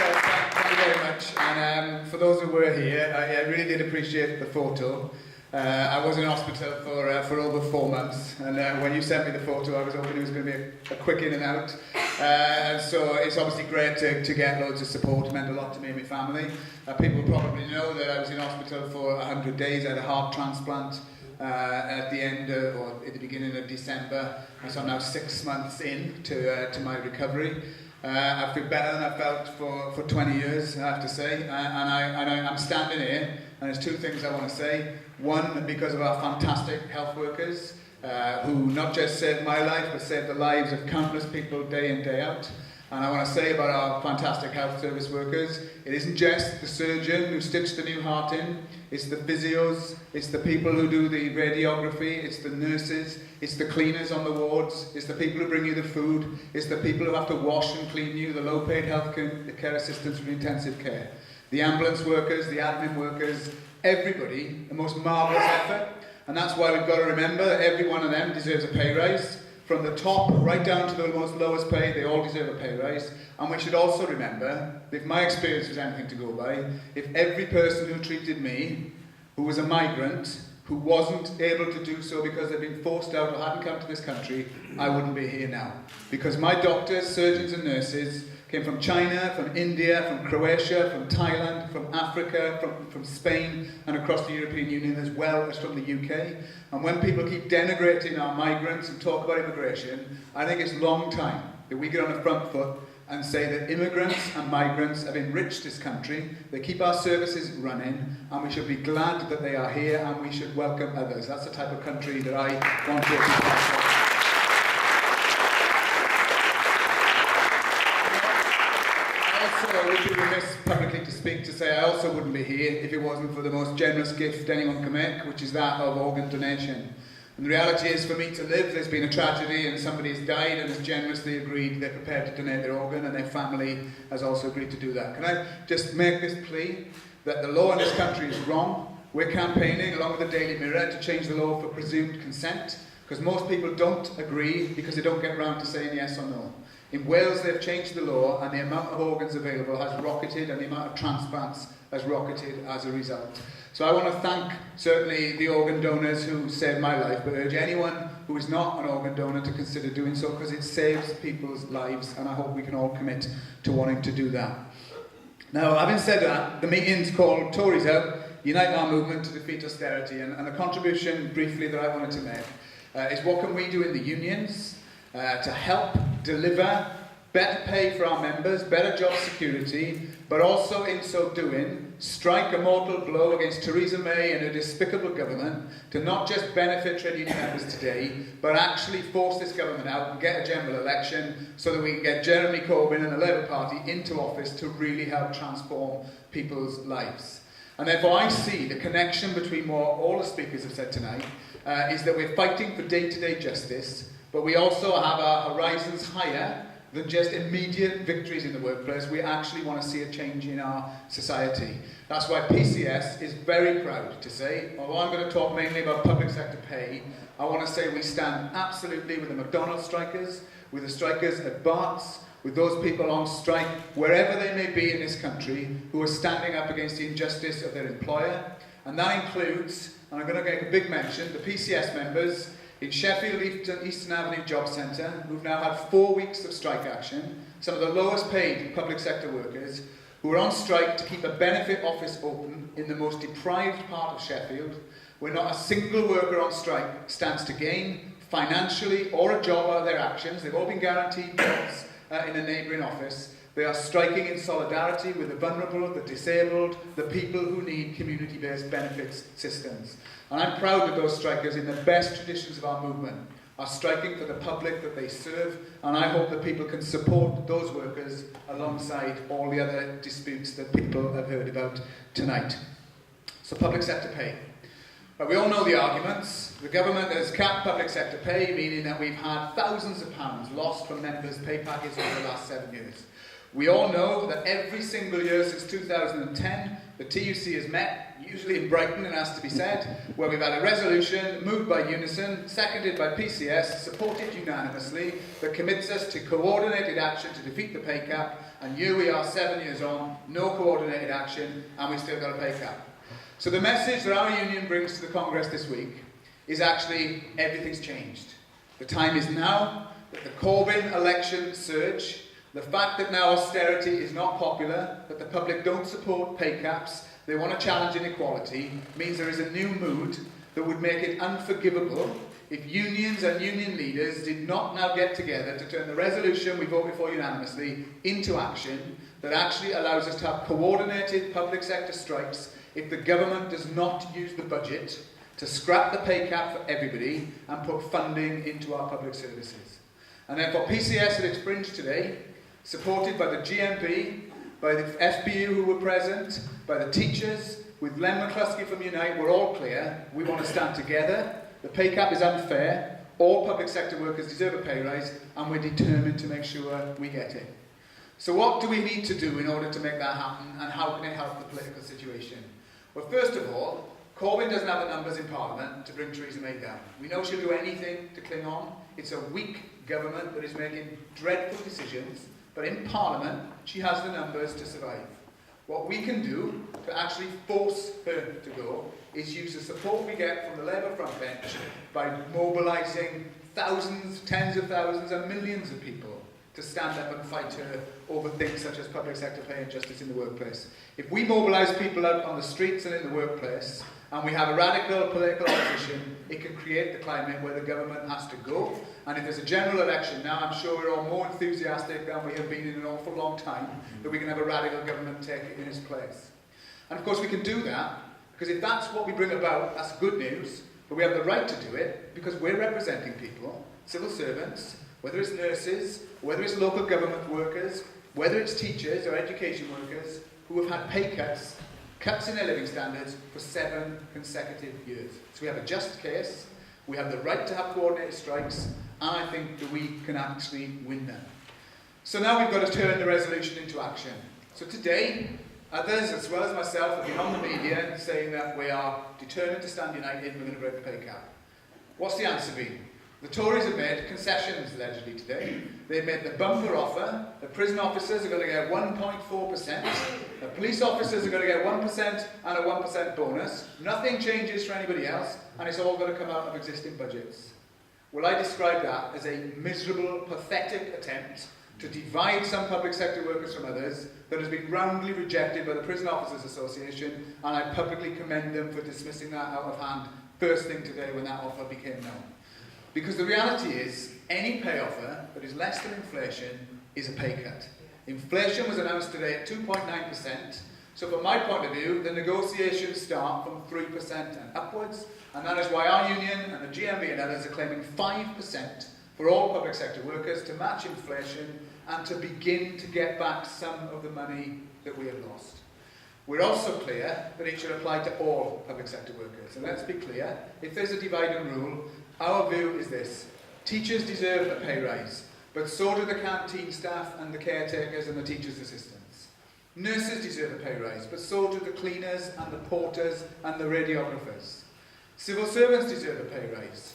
Thank you very much. And for those who were here, I really did appreciate the photo. I was in hospital for over 4 months, and when you sent me the photo, I was hoping it was going to be a quick in and out. So it's obviously great to get loads of support. It meant a lot to me and my family. People probably know that I was in hospital for 100 days. I had a heart transplant at the end or at the beginning of December. So I'm now 6 months in to my recovery. I feel better than I felt for 20 years, I have to say. And I'm standing here, and there's two things I want to say. One, because of our fantastic health workers, who not just saved my life, but saved the lives of countless people day in, day out. And I want to say about our fantastic health service workers, it isn't just the surgeon who stitched the new heart in, it's the physios, it's the people who do the radiography, it's the nurses, it's the cleaners on the wards, it's the people who bring you the food, it's the people who have to wash and clean you, the low-paid health care assistants from intensive care, the ambulance workers, the admin workers, everybody, the most marvellous effort. And that's why we've got to remember that every one of them deserves a pay rise. From the top right down to the most lowest paid, they all deserve a pay rise. And we should also remember, if my experience was anything to go by, if every person who treated me, who was a migrant, who wasn't able to do so because they'd been forced out or hadn't come to this country, I wouldn't be here now. Because my doctors, surgeons and nurses came from China, from India, from Croatia, from Thailand, from Africa, from Spain and across the European Union as well as from the UK. And when people keep denigrating our migrants and talk about immigration, I think it's long time that we get on the front foot and say that immigrants and migrants have enriched this country, they keep our services running, and we should be glad that they are here and we should welcome others. That's the type of country that I want to be part of. I would be remiss publicly to speak to say I also wouldn't be here if it wasn't for the most generous gift anyone can make, which is that of organ donation. And the reality is, for me to live, there's been a tragedy and somebody's died and has generously agreed they're prepared to donate their organ, and their family has also agreed to do that. Can I just make this plea that the law in this country is wrong? We're campaigning, along with the Daily Mirror, to change the law for presumed consent, because most people don't agree because they don't get round to saying yes or no. In Wales, they've changed the law, and the amount of organs available has rocketed, and the amount of transplants has rocketed as a result. So I want to thank, certainly, the organ donors who saved my life, but urge anyone who is not an organ donor to consider doing so, because it saves people's lives, and I hope we can all commit to wanting to do that. Now, having said that, the meeting's called Tories Out, Unite Our Movement to Defeat Austerity, and the contribution, briefly, that I wanted to make is what can we do in the unions to help deliver better pay for our members, better job security, but also in so doing, strike a mortal blow against Theresa May and her despicable government to not just benefit trade union members today, but actually force this government out and get a general election so that we can get Jeremy Corbyn and the Labour Party into office to really help transform people's lives. And therefore I see the connection between what all the speakers have said tonight is that we're fighting for day-to-day justice, but we also have our horizons higher than just immediate victories in the workplace. We actually want to see a change in our society. That's why PCS is very proud to say, although I'm going to talk mainly about public sector pay, I want to say we stand absolutely with the McDonald's strikers, with the strikers at Barts, with those people on strike wherever they may be in this country who are standing up against the injustice of their employer. And that includes, and I'm going to make a big mention, the PCS members in Sheffield Eastern Avenue Job Centre, who've now had 4 weeks of strike action, some of the lowest paid public sector workers, who are on strike to keep a benefit office open in the most deprived part of Sheffield, where not a single worker on strike stands to gain financially or a job out of their actions. They've all been guaranteed jobs in a neighbouring office. They are striking in solidarity with the vulnerable, the disabled, the people who need community-based benefits systems. And I'm proud that those strikers, in the best traditions of our movement, are striking for the public that they serve, and I hope that people can support those workers alongside all the other disputes that people have heard about tonight. So public sector pay. But we all know the arguments. The government has capped public sector pay, meaning that we've had thousands of pounds lost from members' pay packets over the last 7 years. We all know that every single year since 2010, the TUC has met, usually in Brighton, it has to be said, where we've had a resolution moved by unison, seconded by PCS, supported unanimously, that commits us to coordinated action to defeat the pay cap, and here we are 7 years on, no coordinated action, and we've still got a pay cap. So the message that our union brings to the Congress this week is actually everything's changed. The time is now, that the Corbyn election surge, the fact that now austerity is not popular, that the public don't support pay caps, they want to challenge inequality, means there is a new mood that would make it unforgivable if unions and union leaders did not now get together to turn the resolution we voted for unanimously into action that actually allows us to have coordinated public sector strikes if the government does not use the budget to scrap the pay cap for everybody and put funding into our public services. And therefore PCS at its fringe today, supported by the GMP, by the FBU who were present, by the teachers, with Len McCluskey from Unite, we're all clear, we want to stand together, the pay cap is unfair, all public sector workers deserve a pay rise, and we're determined to make sure we get it. So what do we need to do in order to make that happen, and how can it help the political situation? Well, first of all, Corbyn doesn't have the numbers in Parliament to bring Theresa May down. We know she'll do anything to cling on. It's a weak government that is making dreadful decisions, but in Parliament, she has the numbers to survive. What we can do to actually force her to go is use the support we get from the Labour front bench by mobilising thousands, tens of thousands and millions of people to stand up and fight her over things such as public sector pay and justice in the workplace. If we mobilise people out on the streets and in the workplace, and we have a radical political opposition, it can create the climate where the government has to go. And if there's a general election now, I'm sure we're all more enthusiastic than we have been in an awful long time that we can have a radical government take it in its place. And of course we can do that, because if that's what we bring about, that's good news, but we have the right to do it because we're representing people, civil servants, whether it's nurses, whether it's local government workers, whether it's teachers or education workers, who have had pay cuts in their living standards for 7 consecutive years. So we have a just case, we have the right to have coordinated strikes, and I think that we can actually win them. So now we've got to turn the resolution into action. So today, others as well as myself have been on the media saying that we are determined to stand united and we're going to break the pay cap. What's the answer been? The Tories have made concessions allegedly today. They've made the bumper offer. The prison officers are going to get 1.4%. The police officers are going to get 1% and a 1% bonus. Nothing changes for anybody else, and it's all going to come out of existing budgets. Well, I describe that as a miserable, pathetic attempt to divide some public sector workers from others that has been roundly rejected by the Prison Officers Association, and I publicly commend them for dismissing that out of hand first thing today when that offer became known. Because the reality is, any pay offer that is less than inflation is a pay cut. Inflation was announced today at 2.9%, so from my point of view, the negotiations start from 3% and upwards, and that is why our union and the GMB and others are claiming 5% for all public sector workers to match inflation and to begin to get back some of the money that we have lost. We're also clear that it should apply to all public sector workers. And let's be clear, if there's a divide and rule, our view is this: teachers deserve a pay rise, but so do the canteen staff and the caretakers and the teachers' assistants. Nurses deserve a pay rise, but so do the cleaners and the porters and the radiographers. Civil servants deserve a pay rise.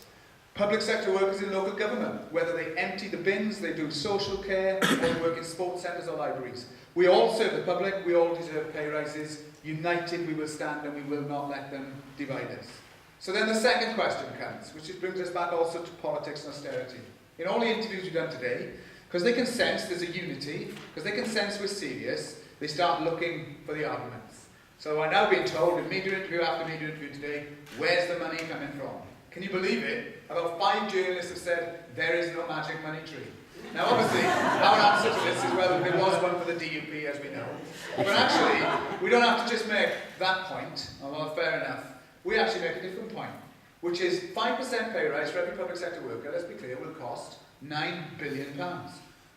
Public sector workers in local government, whether they empty the bins, they do social care, or they work in sports centres or libraries. We all serve the public, we all deserve pay rises. United we will stand and we will not let them divide us. So then the second question comes, which brings us back also to politics and austerity. In all the interviews we've done today, because they can sense there's a unity, because they can sense we're serious, they start looking for the arguments. So I'm now being told in media interview after media interview today, where's the money coming from? Can you believe it? About 5 journalists have said, there is no magic money tree. Now obviously, our answer to this is, well, there was one for the DUP, as we know. But actually, we don't have to just make that point, although fair enough. We actually make a different point, which is 5% pay rise for every public sector worker, let's be clear, will cost £9 billion.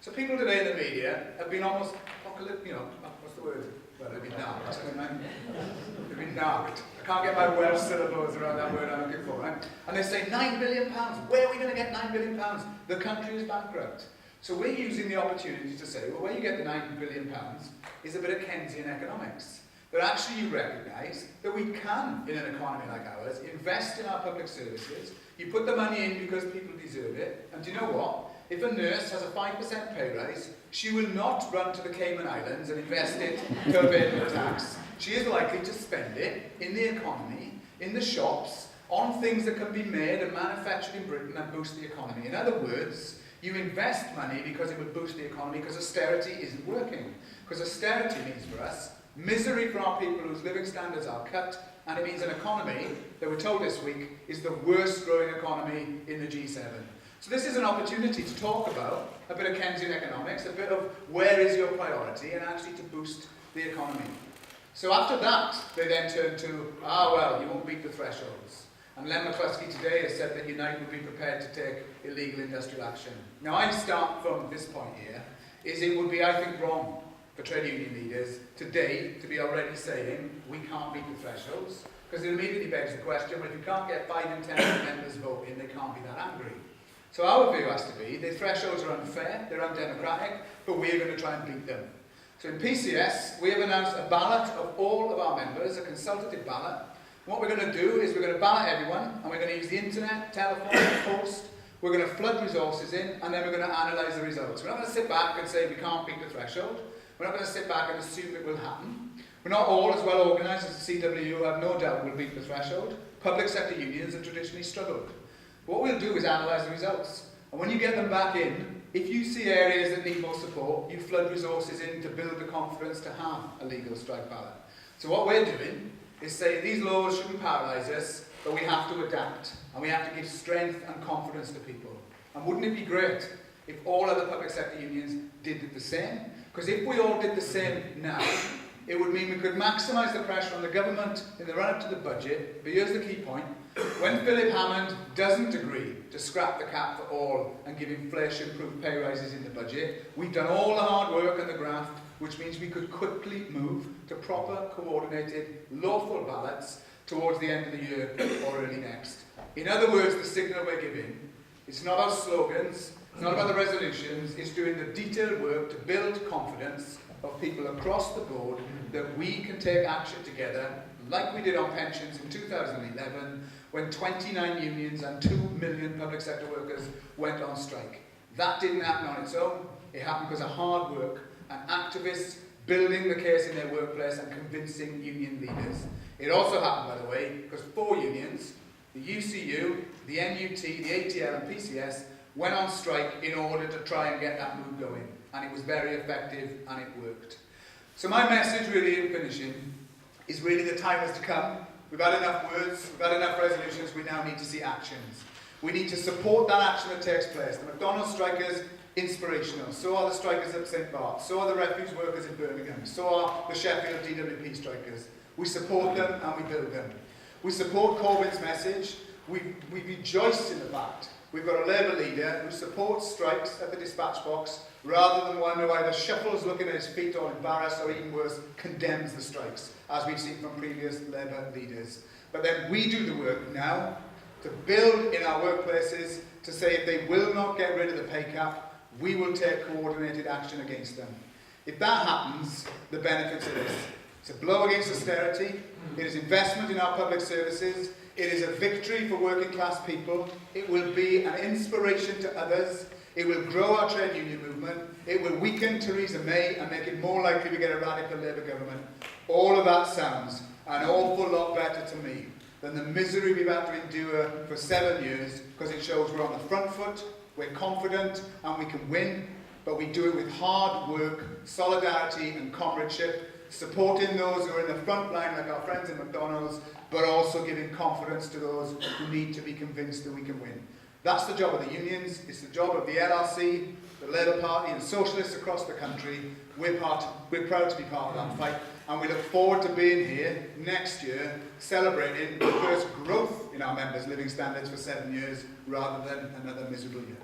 So people today in the media have been almost apocalyptic, what's the word? Well, they've been narked. They've been narked. I can't get my Welsh syllables around that word I'm looking for, right? And they say £9 billion. Where are we going to get £9 billion? The country is bankrupt. So we're using the opportunity to say, well, where you get the £9 billion is a bit of Keynesian economics. that actually you recognise that we can, in an economy like ours, invest in our public services. You put the money in because people deserve it. And do you know what? If a nurse has a 5% pay rise, she will not run to the Cayman Islands and invest it to evade the tax. She is likely to spend it in the economy, in the shops, on things that can be made and manufactured in Britain and boost the economy. In other words, you invest money because it will boost the economy, because austerity isn't working. Because austerity means for us misery for our people whose living standards are cut, and it means an economy that we're told this week is the worst growing economy in the G7. So this is an opportunity to talk about a bit of Keynesian economics, a bit of where is your priority, and actually to boost the economy. So after that, they then turn to, well, you won't beat the thresholds. And Len McCluskey today has said that Unite would be prepared to take illegal industrial action. Now I start from this point here, is it would be, I think, wrong for trade union leaders today to be already saying we can't meet the thresholds, because it immediately begs the question, well, if you can't get 5 in 10 members voting, they can't be that angry. So our view has to be, the thresholds are unfair, they're undemocratic, but we're going to try and beat them. So in PCS, we have announced a ballot of all of our members, a consultative ballot. What we're going to do is we're going to ballot everyone, and we're going to use the internet, telephone, post. We're going to flood resources in, and then we're going to analyse the results. We're not going to sit back and say we can't beat the threshold. We're not going to sit back and assume it will happen. We're not all as well organised as the CWU, who have no doubt will beat the threshold. Public sector unions have traditionally struggled. What we'll do is analyse the results. And when you get them back in, if you see areas that need more support, you flood resources in to build the confidence to have a legal strike ballot. So what we're doing is saying these laws shouldn't paralyse us, but we have to adapt. And we have to give strength and confidence to people. And wouldn't it be great if all other public sector unions did the same? Because if we all did the same now, it would mean we could maximise the pressure on the government in the run-up to the budget. But here's the key point. When Philip Hammond doesn't agree to scrap the cap for all and give inflation-proof pay rises in the budget, we've done all the hard work and the graft, which means we could quickly move to proper, coordinated, lawful ballots towards the end of the year or early next. In other words, the signal we're giving, it's not about slogans, it's not about the resolutions, it's doing the detailed work to build confidence of people across the board that we can take action together, like we did on pensions in 2011, when 29 unions and 2 million public sector workers went on strike. That didn't happen on its own. It happened because of hard work and activists building the case in their workplace and convincing union leaders. It also happened, by the way, because 4 unions, the UCU, the NUT, the ATL and PCS, went on strike in order to try and get that move going. And it was very effective and it worked. So my message really in finishing is really the time has to come. We've had enough words, we've had enough resolutions, we now need to see actions. We need to support that action that takes place. The McDonald's strikers, inspirational. So are the strikers at St. Bart's. So are the refuse workers in Birmingham. So are the Sheffield DWP strikers. We support them and we build them. We support Corbyn's message. We rejoice in the fact we've got a Labour leader who supports strikes at the dispatch box rather than one who either shuffles looking at his feet or embarrassed or even worse, condemns the strikes, as we've seen from previous Labour leaders. But then we do the work now to build in our workplaces to say if they will not get rid of the pay cap, we will take coordinated action against them. If that happens, the benefits are this. It's a blow against austerity, it is investment in our public services, it is a victory for working class people, it will be an inspiration to others, it will grow our trade union movement, it will weaken Theresa May and make it more likely we get a radical Labour government. All of that sounds an awful lot better to me than the misery we've had to endure for 7 years, because it shows we're on the front foot, we're confident and we can win, but we do it with hard work, solidarity and comradeship, supporting those who are in the front line like our friends in McDonald's, but also giving confidence to those who need to be convinced that we can win. That's the job of the unions, it's the job of the LRC, the Labour Party and socialists across the country. We're proud to be part of that fight, and we look forward to being here next year celebrating the first growth in our members' living standards for 7 years rather than another miserable year.